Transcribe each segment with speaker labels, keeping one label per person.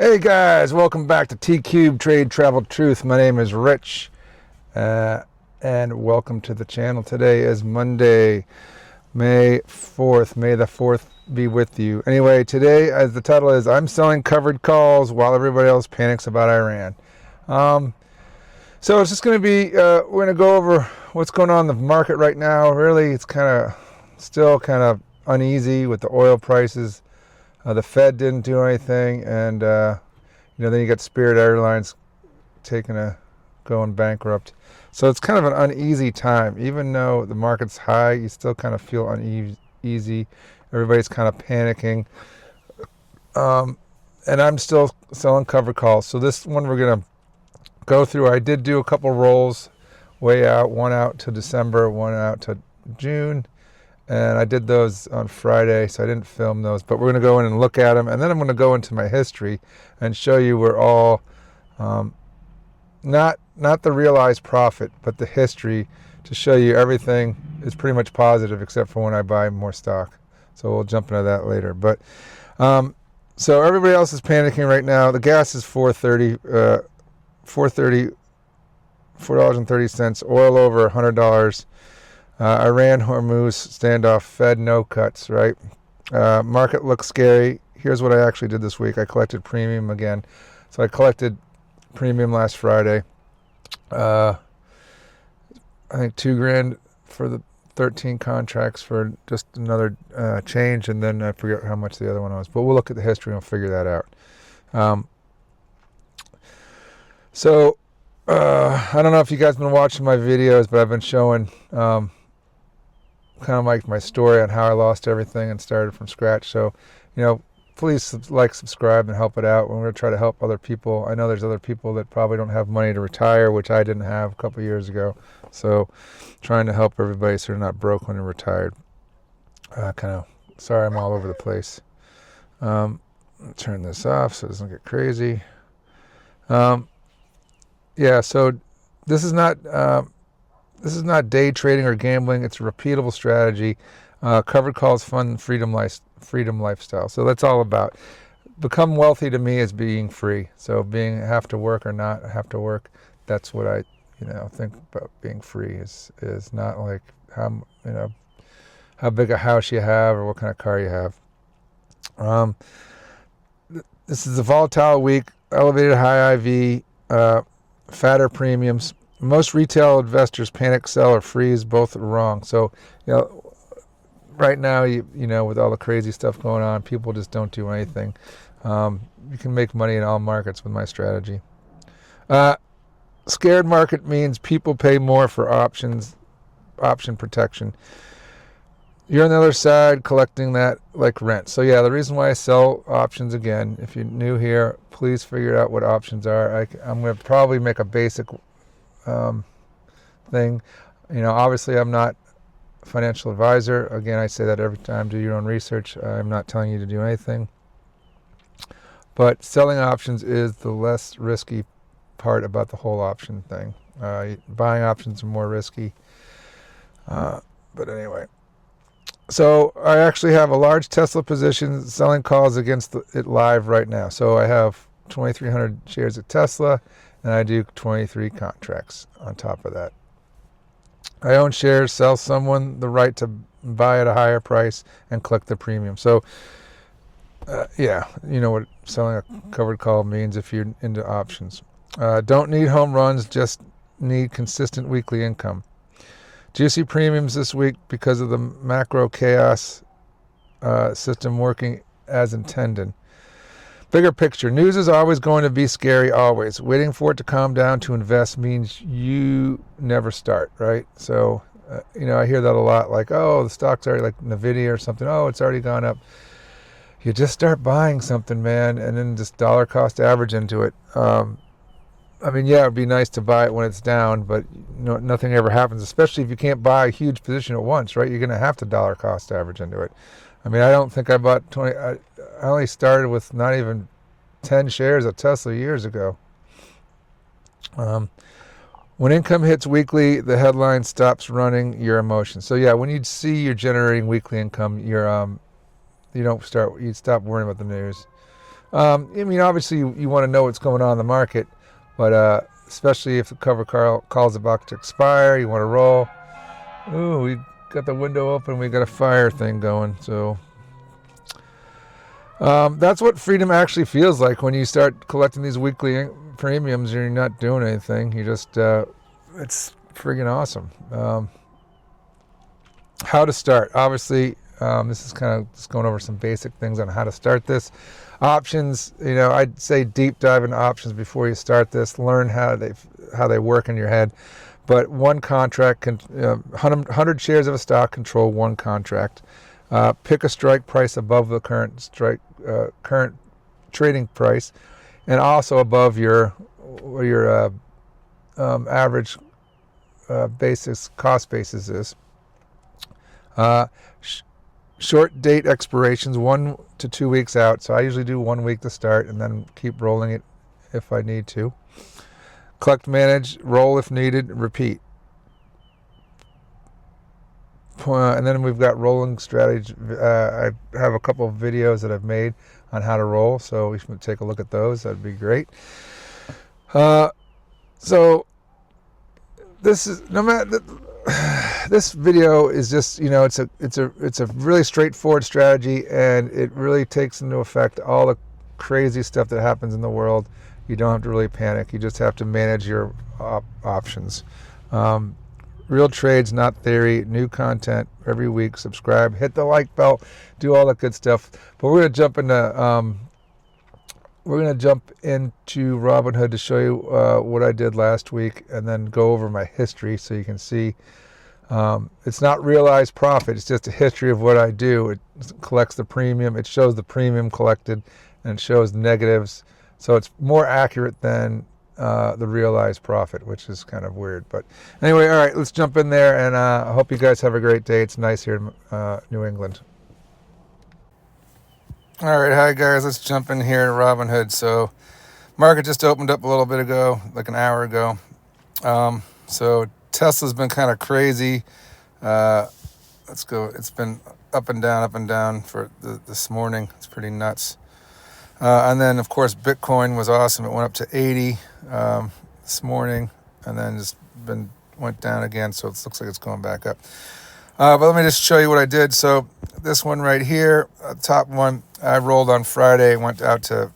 Speaker 1: Hey guys, welcome back to T-Cube Trade Travel Truth. My name is Rich, and welcome to the channel. Today is Monday, May 4th. May the 4th be with you. Anyway, today, as the title is, I'm selling covered calls while everybody else panics about Iran. So it's just going to be, we're going to go over what's going on in the market right now. Really, it's still kind of uneasy with the oil prices. The Fed didn't do anything, and then you got Spirit Airlines going bankrupt. So it's kind of an uneasy time. Even though the market's high, you still kind of feel uneasy. Everybody's kind of panicking. And I'm still selling cover calls. So this one we're going to go through. I did do a couple rolls way out, one out to December, one out to June. And I did those on Friday, so I didn't film those. But we're going to go in and look at them. And then I'm going to go into my history and show you we're all, not the realized profit, but the history to show you everything is pretty much positive except for when I buy more stock. So we'll jump into that later. But so everybody else is panicking right now. The gas is $4.30, $4.30, oil over $100. Iran Hormuz standoff, Fed no cuts, right? Market looks scary. Here's what I actually did this week. I collected premium again. So I collected premium last Friday. I think $2,000 for the 13 contracts for just another change, and then I forget how much the other one was. But we'll look at the history and we'll figure that out. I don't know if you guys have been watching my videos, but I've been showing kind of like my story on how I lost everything and started from scratch. So, please subscribe and help it out. We're going to try to help other people. I know there's other people that probably don't have money to retire, which I didn't have a couple of years ago. So trying to help everybody so they're not broke when they're retired. Sorry I'm all over the place. Turn this off so it doesn't get crazy. So this is not day trading or gambling. It's a repeatable strategy. Covered calls, fun, freedom lifestyle. So that's all about. Become wealthy to me is being free. So have to work or not have to work. That's what I think about being free is not like how big a house you have or what kind of car you have. This is a volatile week. Elevated high IV, fatter premiums. Most retail investors panic, sell, or freeze. Both are wrong. So, right now, with all the crazy stuff going on, people just don't do anything. You can make money in all markets with my strategy. Scared market means people pay more for option protection. You're on the other side collecting that like rent. So yeah, the reason why I sell options, again, if you're new here, please figure out what options are. I'm going to probably make a basic thing. Obviously I'm not a financial advisor. Again, I say that every time. Do your own research. I'm not telling you to do anything. But selling options is the less risky part about the whole option thing. Buying options are more risky. But anyway. So I actually have a large Tesla position selling calls against it live right now. So I have 2,300 shares of Tesla, and I do 23 contracts on top of that. I own shares, sell someone the right to buy at a higher price and collect the premium. So, you know what selling a covered call means if you're into options. Don't need home runs, just need consistent weekly income. Juicy premiums this week because of the macro chaos system working as intended. Bigger picture. News is always going to be scary, always. Waiting for it to calm down to invest means you never start, right? So, I hear that a lot, like, oh, the stock's already, like NVIDIA or something, oh, it's already gone up. You just start buying something, man, and then just dollar cost average into it. It'd be nice to buy it when it's down, but nothing ever happens, especially if you can't buy a huge position at once, right? You're going to have to dollar cost average into it. I don't think I bought 20. I only started with not even 10 shares of Tesla years ago. When income hits weekly, the headline stops running your emotions. So yeah, when you see you're generating weekly income, you stop worrying about the news. I mean, obviously you want to know what's going on in the market, but especially if the cover call's about to expire, you want to roll. Ooh, we got the window open. We got a fire thing going. So that's what freedom actually feels like when you start collecting these weekly premiums and you're not doing anything. You just, it's friggin' awesome. How to start. Obviously, this is kind of just going over some basic things on how to start this. Options, I'd say deep dive into options before you start this. Learn how they work in your head. But one contract can 100 shares of a stock control one contract. Pick a strike price above the current trading price, and also above your average cost basis is. Short date expirations 1 to 2 weeks out. So I usually do 1 week to start and then keep rolling it if I need to. Collect, manage, roll if needed, repeat. And then we've got rolling strategy. I have a couple of videos that I've made on how to roll, so we should take a look at those. That'd be great. So this is this video is just, it's a really straightforward strategy, and it really takes into effect all the crazy stuff that happens in the world. You don't have to really panic. You just have to manage your options. Real trades, not theory. New content every week. Subscribe, hit the like bell, do all that good stuff. But we're gonna jump into Robinhood to show you what I did last week, and then go over my history so you can see. It's not realized profit. It's just a history of what I do. It collects the premium. It shows the premium collected, and it shows negatives. So it's more accurate than the realized profit, which is kind of weird. But anyway, all right, let's jump in there, and I hope you guys have a great day. It's nice here in New England. All right, hi guys, let's jump in here at Robinhood. So market just opened up a little bit ago, like an hour ago. So Tesla's been kind of crazy. Let's go. It's been up and down for this morning. It's pretty nuts. And then, of course, Bitcoin was awesome. It went up to 80 this morning, and then just went down again. So it looks like it's going back up. But let me just show you what I did. So this one right here, top one, I rolled on Friday. Went out to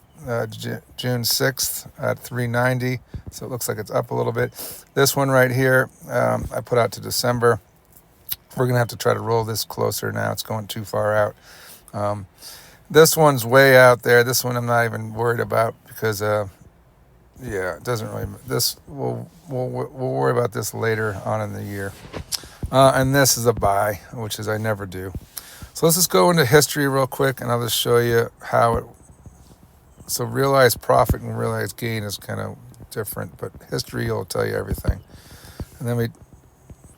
Speaker 1: June 6th at 390. So it looks like it's up a little bit. This one right here, I put out to December. We're going to have to try to roll this closer now. It's going too far out. This one's way out there. This one I'm not even worried about because, it doesn't really. We'll worry about this later on in the year. And this is a buy, which is I never do. So let's just go into history real quick, and I'll just show you how it. So realized profit and realized gain is kind of different, but history will tell you everything. And then we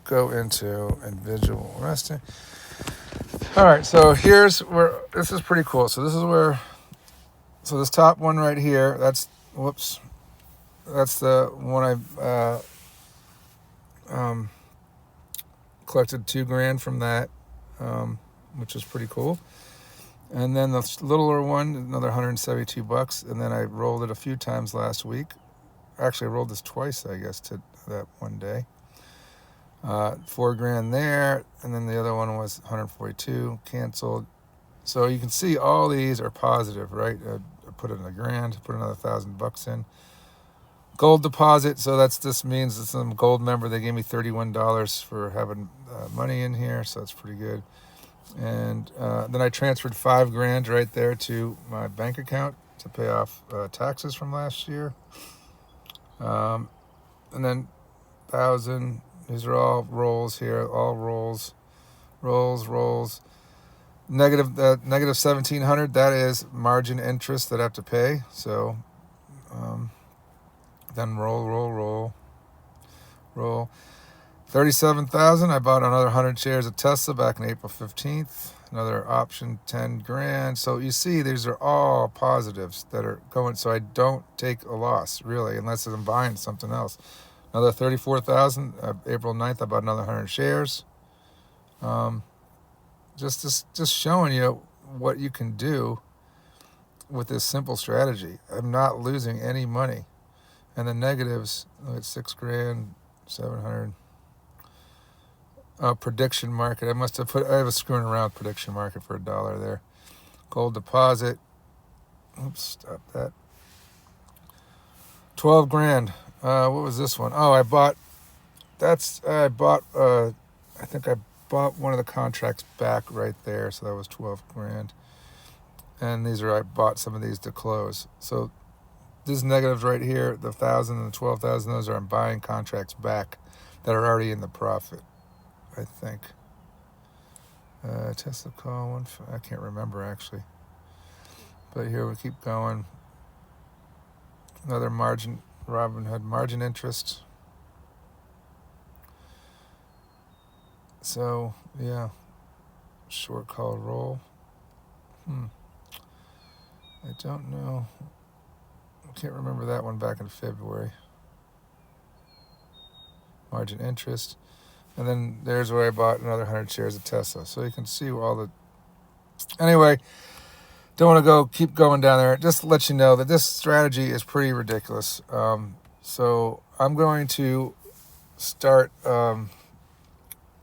Speaker 1: go into individual resting. All right, so here's where, this is pretty cool. So this top one right here, that's the one I collected $2,000 from that, which is pretty cool. And then the littler one, another $172, and then I rolled it a few times last week. Actually, I rolled this twice, I guess, to that one day. $4,000 there, and then the other one was 142 canceled. So you can see all these are positive, right? I put in $1,000, put another $1,000 in. Gold deposit, so this means it's some gold member. They gave me $31 for having money in here, so that's pretty good. And then I transferred $5,000 right there to my bank account to pay off taxes from last year. And then 1,000. These are all rolls here, all rolls. Negative 1,700. That is margin interest that I have to pay. So then roll. 37,000. I bought another 100 shares of Tesla back in April 15th. Another option, $10,000. So you see, these are all positives that are going. So I don't take a loss really, unless I'm buying something else. Another 34,000. April 9th, I bought another 100 shares. Just showing you what you can do with this simple strategy. I'm not losing any money. And the negatives, look at 6 grand, 700. Oh, prediction market. I have a screwing around prediction market for $1 there. Gold deposit. Oops, stop that. 12 grand. What was this one? Oh, I think I bought one of the contracts back right there. So that was 12 grand. And I bought some of these to close. So these negatives right here, the 1,000 and the 12,000, those are I'm buying contracts back that are already in the profit, I think. Tesla call one, I can't remember actually. But here we keep going. Another margin, Robinhood margin interest. So yeah, short call roll. I don't know. I can't remember that one back in February. Margin interest. And then there's where I bought another 100 shares of Tesla. So you can see all the... Anyway, don't want to keep going down there. Just to let you know that this strategy is pretty ridiculous. So I'm going to start... I'm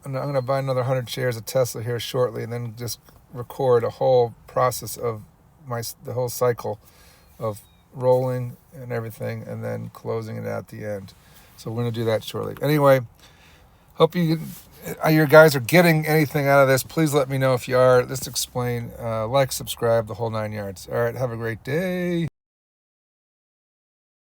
Speaker 1: going to buy another 100 shares of Tesla here shortly, and then just record a whole process of the whole cycle of rolling and everything, and then closing it at the end. So we're going to do that shortly. Anyway, hope you guys are getting anything out of this. Please let me know if you are. Let's explain. Like, subscribe, the whole 9 yards. All right, have a great day.